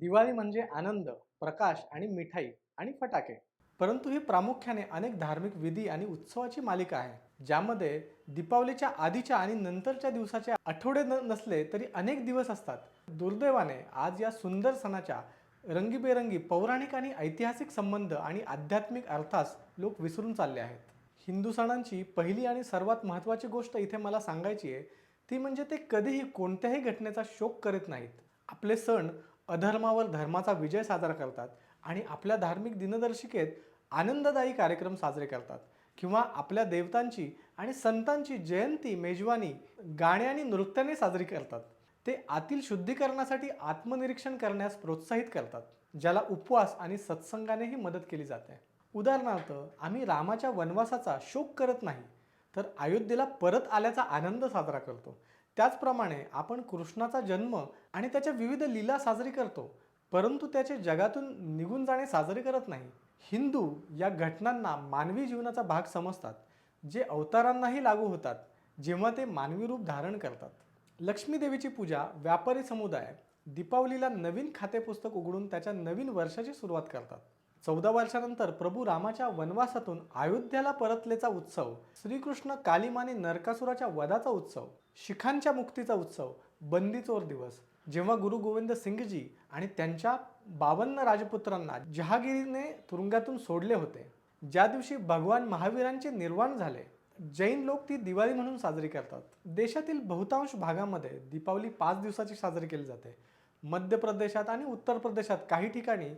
दिवाळी म्हणजे आनंद, प्रकाश आणि मिठाई आणि फटाके. परंतु ही प्रामुख्याने अनेक धार्मिक विधी आणि उत्सवाची मालिका आहे, ज्यामध्ये दीपावलीच्या आधीच्या आणि नंतरच्या दिवसाचे आठवडे नसले तरी अनेक दिवस असतात. दुर्दैवाने आज या सुंदर सणाच्या रंगीबेरंगी पौराणिक आणि ऐतिहासिक संबंध आणि आध्यात्मिक अर्थास लोक विसरून चालले आहेत. हिंदू सणांची पहिली आणि सर्वात महत्त्वाची गोष्ट इथे मला सांगायची आहे, ती म्हणजे ते कधीही कोणत्याही घटनेचा शोक करीत नाहीत. आपले सण अधर्मावर धर्माचा विजय साजरा करतात आणि आपल्या धार्मिक दिनदर्शिकेत आनंददायी कार्यक्रम साजरे करतात किंवा आपल्या देवतांची आणि संतांची जयंती मेजवानी गाणे आणि नृत्याने साजरी करतात. ते आतील शुद्धीकरणासाठी आत्मनिरीक्षण करण्यास प्रोत्साहित करतात, ज्याला उपवास आणि सत्संगानेही मदत केली जाते. उदाहरणार्थ, आम्ही रामाच्या वनवासाचा शोक करत नाही, तर अयोध्येला परत आल्याचा आनंद साजरा करतो. त्याचप्रमाणे आपण कृष्णाचा जन्म आणि त्याच्या विविध लीला साजरी करतो, परंतु त्याचे जगातून निघून जाणे साजरे करत नाही. हिंदू या घटनांना मानवी जीवनाचा भाग समजतात, जे अवतारांनाही लागू होतात जेव्हा ते मानवी रूप धारण करतात. लक्ष्मी देवीची पूजा व्यापारी समुदाय दीपावलीला नवीन खातेपुस्तक उघडून त्याच्या नवीन वर्षाची सुरुवात करतात. 14 वर्षानंतर प्रभू रामाच्या वनवासातून अयोध्येला परतलेचा उत्सव, श्रीकृष्ण कालिम आणि नरकासुराच्या वधाचा उत्सव, शिखांच्या मुक्तीचा उत्सव, बंदीचोर दिवस, जेव्हा गुरु गोविंद सिंगजी आणि त्यांच्या 52 राजपुत्रांना जहागीरीने तुरुंगातून सोडले होते, ज्या दिवशी भगवान महावीरांचे निर्वाण झाले. जैन लोक ती दिवाळी म्हणून साजरी करतात. देशातील बहुतांश भागामध्ये दीपावली 5 दिवसाची साजरी केली जाते. मध्य प्रदेशात आणि उत्तर प्रदेशात काही ठिकाणी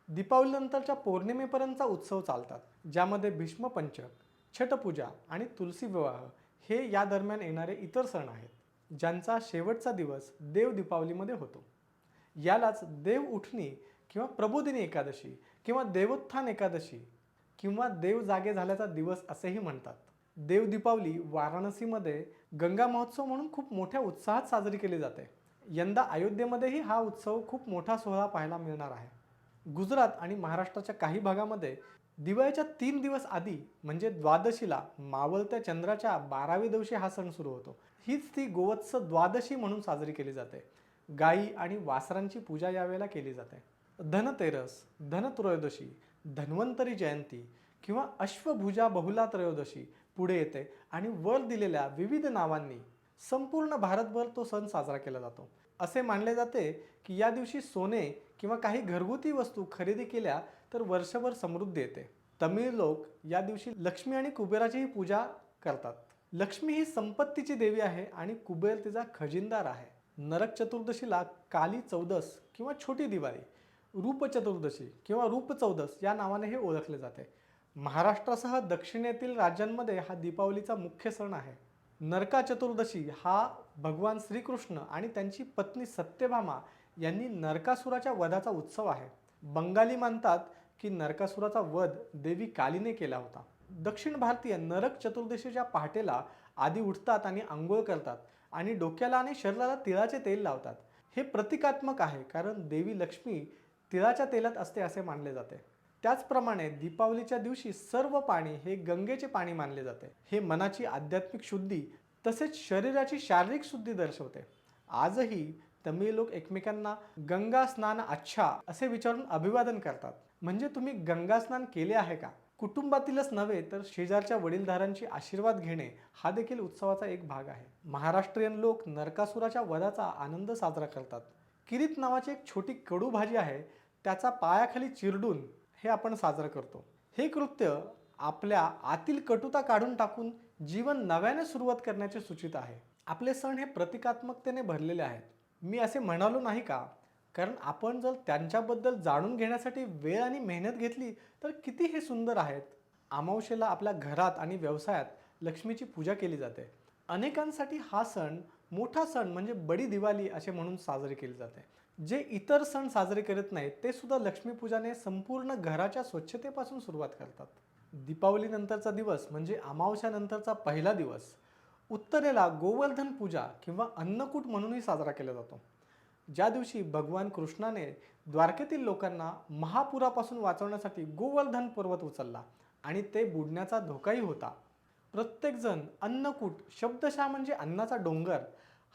दीपावलीनंतरच्या पौर्णिमेपर्यंतचा उत्सव चालतात, ज्यामध्ये भीष्मपंचक, छठपूजा आणि तुलसी विवाह हे या दरम्यान येणारे इतर सण आहेत, ज्यांचा शेवटचा दिवस देव दीपावलीमध्ये होतो. यालाच देव उठणी किंवा प्रबोधिनी एकादशी किंवा देवोत्थान एकादशी किंवा देव जागे झाल्याचा दिवस असेही म्हणतात. देव दीपावली वाराणसीमध्ये गंगा महोत्सव म्हणून खूप मोठ्या उत्साहात साजरी केली जाते. यंदा अयोध्येमध्येही हा उत्सव खूप मोठा सोहळा पाहायला मिळणार आहे. गुजरात आणि महाराष्ट्राच्या काही भागामध्ये दिवाळीच्या 3 दिवस आधी म्हणजे द्वादशीला मावळत्या चंद्राच्या 12व्या दिवशी हा सण सुरू होतो. हीच ती गोवत्स द्वादशी म्हणून साजरी केली जाते. गायी आणि वासरांची पूजा यावेळेला केली जाते. धनतेरस, धनत्रयोदशी, धन्वंतरी जयंती किंवा अश्वभुजा बहुला त्रयोदशी पुढे येते आणि वर दिलेल्या विविध नावांनी संपूर्ण भारतभर तो सण साजरा केला जातो. असे मानले जाते की या दिवशी सोने किंवा काही घरगुती वस्तू खरेदी केल्या तर वर्षभर समृद्धी येते. तमिळ लोक या दिवशी लक्ष्मी आणि कुबेराचीही पूजा करतात. लक्ष्मी ही संपत्तीची देवी आहे आणि कुबेर तिचा खजिनदार आहे. नरक चतुर्दशीला काली चौदस किंवा छोटी दिवाळी, रूप चतुर्दशी किंवा रूप चौदस या नावाने हे ओळखले जाते. महाराष्ट्रासह दक्षिणेतील राज्यांमध्ये हा दीपावलीचा मुख्य सण आहे. नरका चतुर्दशी हा भगवान श्रीकृष्ण आणि त्यांची पत्नी सत्यभामा यांनी नरकासुराच्या वधाचा उत्सव आहे. बंगाली मानतात की नरकासुराचा वध देवी कालीने केला होता. दक्षिण भारतीय नरक चतुर्दशीच्या पहाटेला आधी उठतात आणि आंघोळ करतात आणि डोक्याला आणि शरीराला तिळाचे तेल लावतात. हे प्रतिकात्मक आहे, कारण देवी लक्ष्मी तिळाच्या तेलात असते असे मानले जाते. त्याचप्रमाणे दीपावलीच्या दिवशी सर्व पाणी हे गंगेचे पाणी मानले जाते. हे मनाची आध्यात्मिक शुद्धी तसेच शरीराची शारीरिक शुद्धी दर्शवते. आजही तमिळ लोक एकमेकांना गंगा स्नान अच्छा असे विचारून अभिवादन करतात, म्हणजे तुम्ही गंगा स्नान केले आहे का. कुटुंबातीलच नव्हे तर शेजारच्या वडीलधारांची आशीर्वाद घेणे हा देखील उत्सवाचा एक भाग आहे. महाराष्ट्रीयन लोक नरकासुराच्या वधाचा आनंद साजरा करतात. किरीत नावाची एक छोटी कडू भाजी आहे, त्याचा पायाखाली चिरडून हे आपण साजरा करतो. हे कृत्य आपल्या आतील कटुता काढून टाकून जीवन नव्याने सुरुवात करण्याचे सूचित आहे. आपले सण हे प्रतिकात्मकतेने भरलेले आहेत. मी असे म्हणालो नाही का, कारण आपण जर त्यांच्याबद्दल जाणून घेण्यासाठी वेळ आणि मेहनत घेतली तर किती हे सुंदर आहेत. अमावस्येला आपल्या घरात आणि व्यवसायात लक्ष्मीची पूजा केली जाते. अनेकांसाठी हा सण मोठा सण म्हणजे बडी दिवाळी असे म्हणून साजरी केली जाते. जे इतर सण साजरे करत नाहीत ते सुद्धा लक्ष्मीपूजाने संपूर्ण घराच्या स्वच्छतेपासून सुरुवात करतात. दीपावलीनंतरचा दिवस म्हणजे अमावस्यानंतरचा पहिला दिवस उत्तरेला गोवर्धन पूजा किंवा अन्नकूट म्हणूनही साजरा केला जातो, ज्या दिवशी भगवान कृष्णाने द्वारकेतील लोकांना महापुरापासून वाचवण्यासाठी गोवर्धन पर्वत उचलला आणि ते बुडण्याचा धोकाही होता. प्रत्येकजण अन्नकूट शब्दशः म्हणजे अन्नाचा डोंगर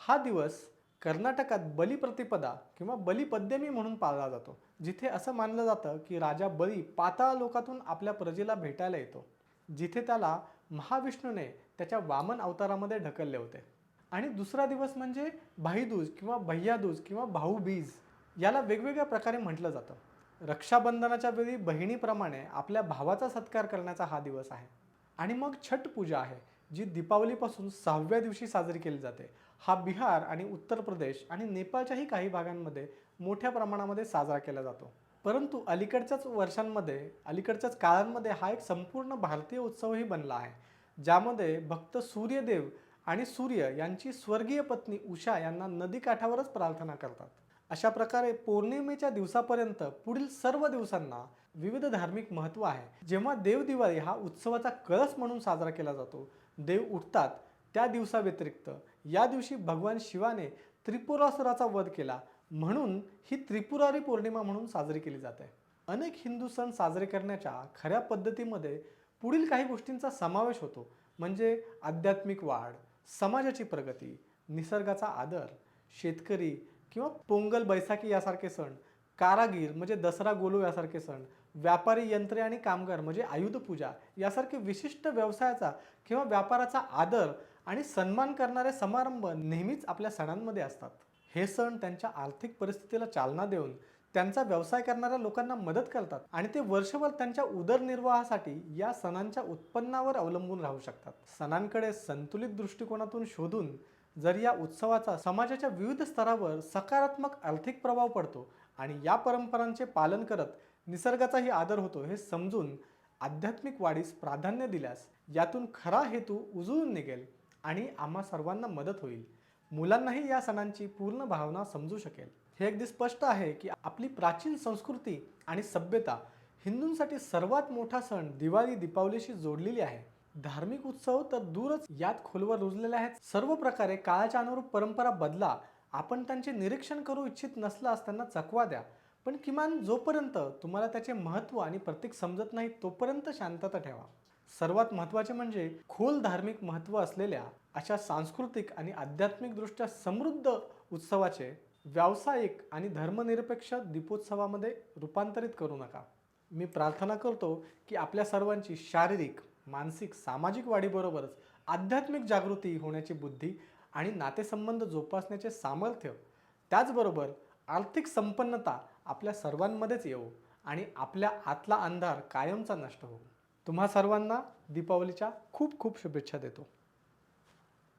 हा दिवस कर्नाटकात बलिप्रतिपदा किंवा बलिपद्यमी म्हणून पाळला जातो, जिथे असं मानलं जातं की राजा बली पाताळ लोकातून आपल्या प्रजेला भेटायला येतो, जिथे त्याला महाविष्णूने त्याच्या वामन अवतारामध्ये ढकलले होते. आणि दुसरा दिवस म्हणजे भाईदूज किंवा भैयादूज किंवा भाऊबीज, याला वेगवेगळ्या प्रकारे म्हटलं जातं. रक्षाबंधनाच्या वेळी बहिणीप्रमाणे आपल्या भावाचा सत्कार करण्याचा हा दिवस आहे. आणि मग छठ पूजा आहे, जी दीपावलीपासून 6व्या दिवशी साजरी केली जाते. हा बिहार आणि उत्तर प्रदेश आणि नेपाळच्याही काही भागांमध्ये मोठ्या प्रमाणामध्ये साजरा केला जातो. परंतु अलीकडच्याच काळांमध्ये हा एक संपूर्ण भारतीय उत्सवही बनला आहे, ज्यामध्ये भक्त सूर्यदेव आणि सूर्य यांची स्वर्गीय पत्नी उषा यांना नदीकाठावरच प्रार्थना करतात. अशा प्रकारे पौर्णिमेच्या दिवसापर्यंत पुढील सर्व दिवसांना विविध धार्मिक महत्त्व आहे. जेव्हा देव दिवाळी हा उत्सवाचा कळस म्हणून साजरा केला जातो, देव उठतात त्या दिवसाव्यतिरिक्त या दिवशी भगवान शिवाने त्रिपुरासुराचा वध केला, म्हणून ही त्रिपुरारी पौर्णिमा म्हणून साजरी केली जाते. अनेक हिंदू सण साजरे करण्याच्या खऱ्या पद्धतीमध्ये पुढील काही गोष्टींचा समावेश होतो, म्हणजे आध्यात्मिक वाढ, समाजाची प्रगती, निसर्गाचा आदर, शेतकरी किंवा पोंगल बैसाखी यासारखे सण, कारागीर म्हणजे दसरा गोलू यासारखे सण, व्यापारी यंत्रे आणि कामगार म्हणजे आयुध पूजा यासारखे विशिष्ट व्यवसायाचा किंवा व्यापाराचा आदर आणि सन्मान करणारे समारंभ नेहमीच आपल्या सणांमध्ये असतात. हे सण त्यांच्या आर्थिक परिस्थितीला चालना देऊन त्यांचा व्यवसाय करणाऱ्या लोकांना मदत करतात आणि ते वर्षभर त्यांच्या उदरनिर्वाहासाठी या सणांच्या उत्पन्नावर अवलंबून राहू शकतात. सणांकडे संतुलित दृष्टिकोनातून शोधून जर या उत्सवाचा समाजाच्या विविध स्तरावर सकारात्मक आर्थिक प्रभाव पडतो आणि या परंपरांचे पालन करत निसर्गाचाही आदर होतो हे समजून आध्यात्मिक वाढीस प्राधान्य दिल्यास यातून खरा हेतू उजळून निघेल आणि आम्हा सर्वांना मदत होईल. मुलांनाही या सणांची पूर्ण भावना समजू शकेल. हे अगदी स्पष्ट आहे की आपली प्राचीन संस्कृती आणि सभ्यता हिंदूंसाठी सर्वात मोठा सण दिवाळी दीपावलीशी जोडलेली आहे. धार्मिक उत्सव तर दूरच यात खोलवर रुजलेले आहेत. सर्व प्रकारे काळाच्या अनुरूप परंपरा बदला. आपण त्यांचे निरीक्षण करू इच्छित नसल्यास त्यांना चकवा द्या, पण किमान जोपर्यंत तुम्हाला त्याचे महत्त्व आणि प्रतीक समजत नाही तोपर्यंत शांतता ठेवा. सर्वात महत्त्वाचे म्हणजे खोल धार्मिक महत्त्व असलेल्या अशा सांस्कृतिक आणि आध्यात्मिकदृष्ट्या समृद्ध उत्सवाचे व्यावसायिक आणि धर्मनिरपेक्ष दीपोत्सवामध्ये रूपांतरित करू नका. मी प्रार्थना करतो की आपल्या सर्वांची शारीरिक, मानसिक, सामाजिक वाढीबरोबरच आध्यात्मिक जागृती होण्याची बुद्धी आणि नातेसंबंध जोपासण्याचे सामर्थ्य, त्याचबरोबर आर्थिक संपन्नता आपल्या सर्वांमध्येच येवो आणि आपल्या आतला अंधार कायमचा नष्ट हो. तुम्हा सर्वांना दीपावलीच्या खूप खूप शुभेच्छा देतो.